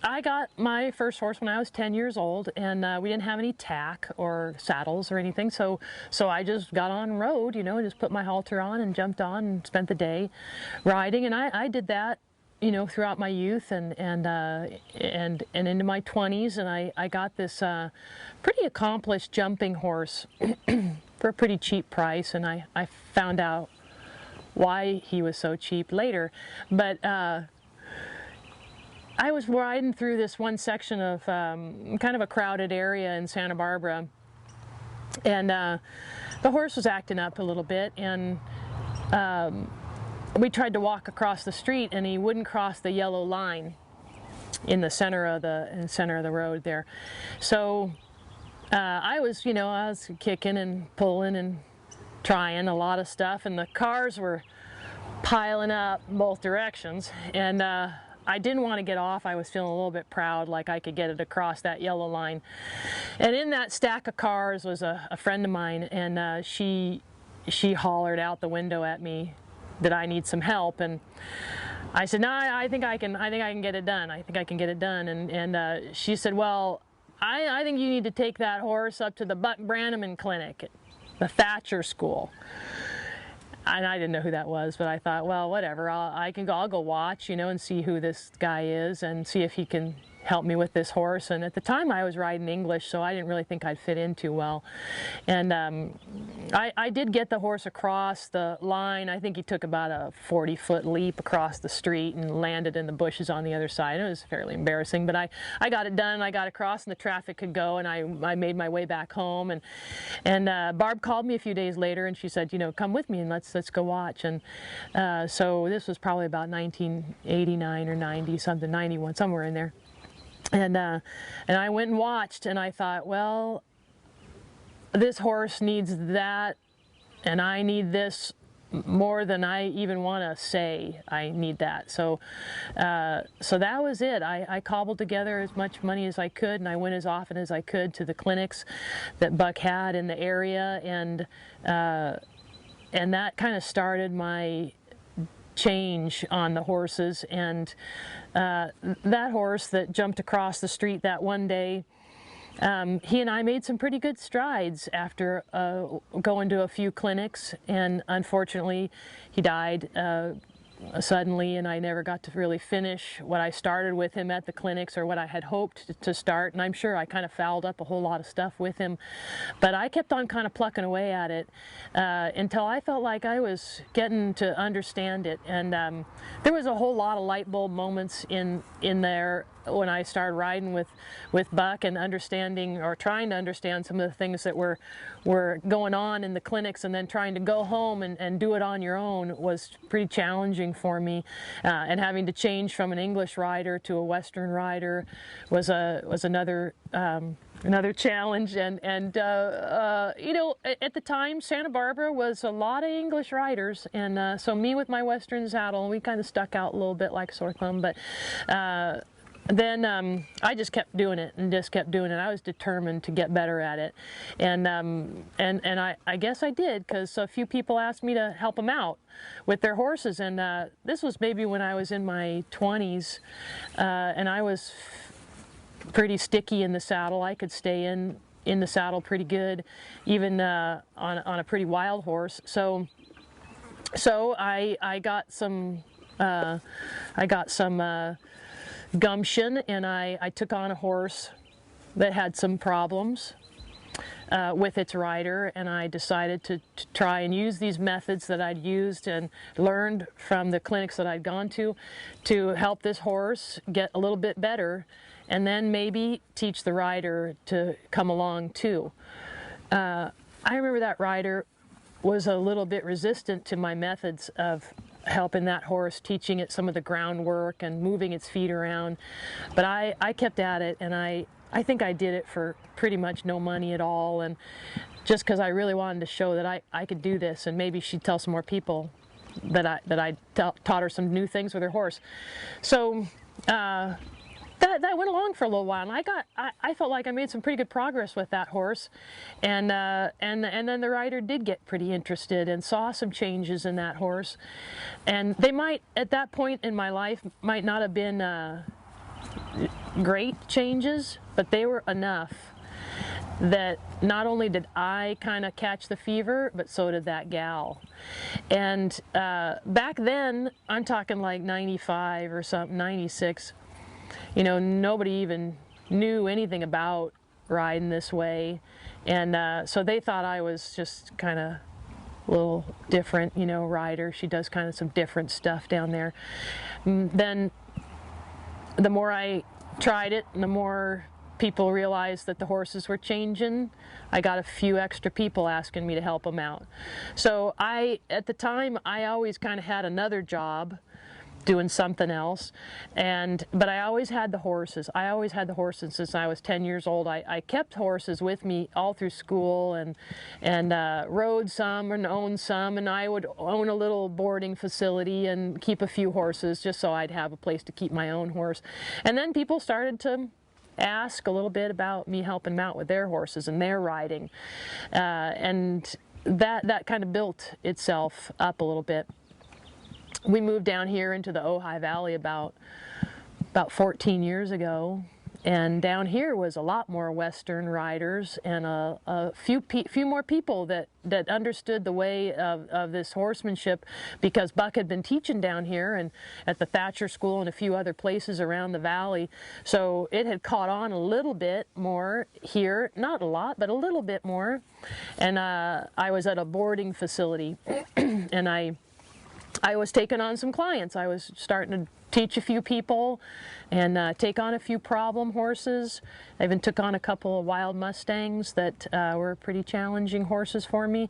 I got my first horse when I was 10 years old, and we didn't have any tack or saddles or anything, so I just got on and rode, you know, and just put my halter on and jumped on and spent the day riding, and I did that, you know, throughout my youth and into my 20s, and I got this pretty accomplished jumping horse for a pretty cheap price, and I found out why he was so cheap later, but I was riding through this one section of kind of a crowded area in Santa Barbara, and the horse was acting up a little bit, and we tried to walk across the street, and he wouldn't cross the yellow line in the center of the road there. So I was, you know, I was kicking and pulling and trying a lot of stuff, and the cars were piling up both directions, and I didn't want to get off. I was feeling a little bit proud, like I could get it across that yellow line. And in that stack of cars was a friend of mine, and she hollered out the window at me that I need some help. And I said, no, I think I can get it done. I think I can get it done. And she said, well, I think you need to take that horse up to the Buck Brannaman Clinic at the Thatcher School. And I didn't know who that was, but I thought, well, whatever, I'll go watch, you know, and see who this guy is and see if he can help me with this horse. And at the time I was riding English, so I didn't really think I'd fit in too well. And I did get the horse across the line. I think he took about a 40-foot leap across the street and landed in the bushes on the other side. It was fairly embarrassing, but I got it done. I got across and the traffic could go, and I made my way back home. And Barb called me a few days later, and she said, you know, come with me and let's go watch. And so this was probably about 1989 or 90 something, 91, somewhere in there. And I went and watched, and I thought, well, this horse needs that, and I need this more than I even want to say I need that. So so that was it. I cobbled together as much money as I could, and I went as often as I could to the clinics that Buck had in the area, and that kind of started my change on the horses. And that horse that jumped across the street that one day, he and I made some pretty good strides after going to a few clinics, and unfortunately he died suddenly, and I never got to really finish what I started with him at the clinics, or what I had hoped to start. And I'm sure I kind of fouled up a whole lot of stuff with him, but I kept on kind of plucking away at it until I felt like I was getting to understand it. And there was a whole lot of light bulb moments in there when I started riding with Buck, and understanding, or trying to understand, some of the things that were going on in the clinics, and then trying to go home and do it on your own was pretty challenging for me. And having to change from an English rider to a Western rider was another challenge. And you know, at the time Santa Barbara was a lot of English riders, and so me with my Western saddle, we kind of stuck out a little bit like a sore thumb. But then I just kept doing it and just kept doing it. I was determined to get better at it, and I guess I did, because a few people asked me to help them out with their horses, and this was maybe when I was in my 20s, and I was pretty sticky in the saddle. I could stay in the saddle pretty good, even on a pretty wild horse. So I got some gumption, and I took on a horse that had some problems with its rider, and I decided to try and use these methods that I'd used and learned from the clinics that I'd gone to help this horse get a little bit better, and then maybe teach the rider to come along too. I remember that rider was a little bit resistant to my methods of helping that horse, teaching it some of the groundwork and moving its feet around. But I kept at it, and I think I did it for pretty much no money at all, and just because I really wanted to show that I could do this, and maybe she'd tell some more people that I taught her some new things with her horse. So that went along for a little while, and I felt like I made some pretty good progress with that horse, and then the rider did get pretty interested and saw some changes in that horse, and they might, at that point in my life, might not have been great changes, but they were enough that not only did I kind of catch the fever, but so did that gal. And back then, I'm talking like 95 or something, 96, you know, nobody even knew anything about riding this way. And so they thought I was just kind of a little different, you know, rider. She does kind of some different stuff down there. Then the more I tried it, the more people realized that the horses were changing. I got a few extra people asking me to help them out. So at the time, I always kind of had another job doing something else, but I always had the horses. I always had the horses since I was 10 years old. I kept horses with me all through school and rode some and owned some, and I would own a little boarding facility and keep a few horses just so I'd have a place to keep my own horse. And then people started to ask a little bit about me helping them out with their horses and their riding, and that kind of built itself up a little bit. We moved down here into the Ojai Valley about 14 years ago, and down here was a lot more Western riders and a few more people that understood the way of this horsemanship, because Buck had been teaching down here and at the Thatcher School and a few other places around the valley. So it had caught on a little bit more here, not a lot, but a little bit more. And I was at a boarding facility and I was taking on some clients. I was starting to teach a few people and take on a few problem horses. I even took on a couple of wild Mustangs that were pretty challenging horses for me.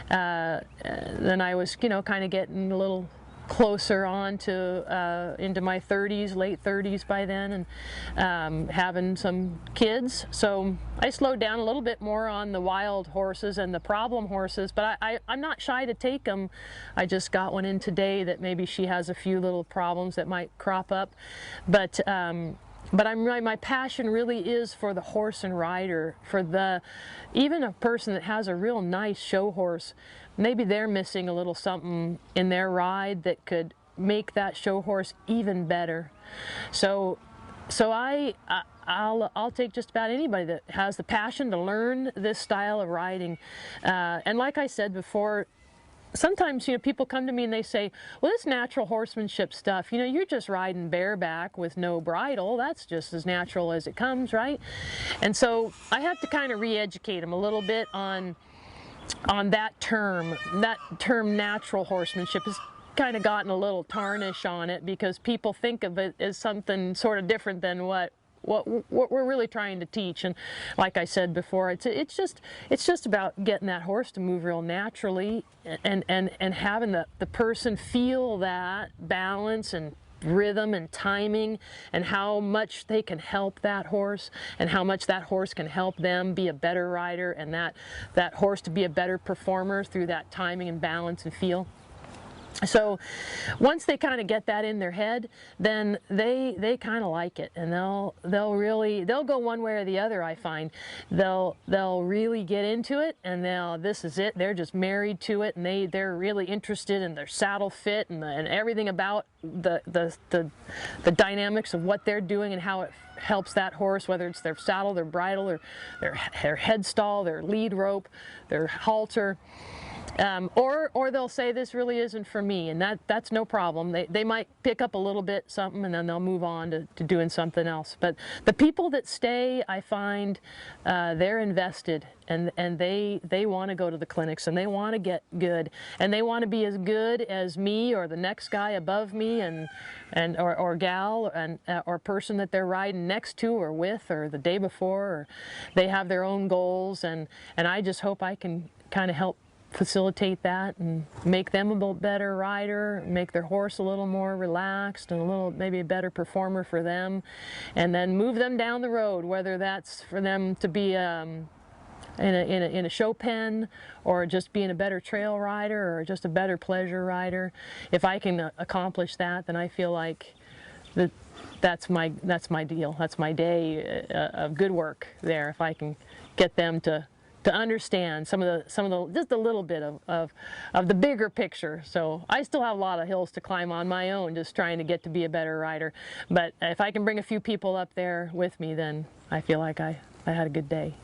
Then I was, you know, kind of getting a little closer on to into my 30s, late 30s by then, and having some kids. So I slowed down a little bit more on the wild horses and the problem horses, but I'm not shy to take them. I just got one in today that maybe she has a few little problems that might crop up, but my passion really is for the horse and rider, for even a person that has a real nice show horse. Maybe they're missing a little something in their ride that could make that show horse even better. So I'll take just about anybody that has the passion to learn this style of riding. And like I said before, sometimes, you know, people come to me and they say, well, this natural horsemanship stuff, you know, you're just riding bareback with no bridle. That's just as natural as it comes, right? And so I have to kind of re-educate them a little bit on that term. That term natural horsemanship has kind of gotten a little tarnish on it because people think of it as something sort of different than what we're really trying to teach. And like I said before, it's just about getting that horse to move real naturally and having the person feel that balance and rhythm and timing, and how much they can help that horse and how much that horse can help them be a better rider, and that horse to be a better performer through that timing and balance and feel. So once they kind of get that in their head, then they kind of like it, and they'll go one way or the other. I find they'll really get into it, and this is it. They're just married to it, and they're really interested in their saddle fit and everything about the dynamics of what they're doing and how it helps that horse, whether it's their saddle, their bridle, or their headstall, their lead rope, their halter. Or they'll say this really isn't for me, and that's no problem. They might pick up a little bit something and then they'll move on to doing something else. But the people that stay, I find they're invested, and they want to go to the clinics, and they want to get good, and they want to be as good as me or the next guy above me or gal or person that they're riding next to or with or the day before. Or they have their own goals, and I just hope I can kind of help facilitate that and make them a little better rider, make their horse a little more relaxed and maybe a better performer for them, and then move them down the road, whether that's for them to be in a show pen, or just being a better trail rider, or just a better pleasure rider. If I can accomplish that, then I feel like that's my deal. That's my day of good work there. If I can get them to to understand some of the just a little bit of the bigger picture. So I still have a lot of hills to climb on my own, just trying to get to be a better rider. But if I can bring a few people up there with me, then I feel like I had a good day.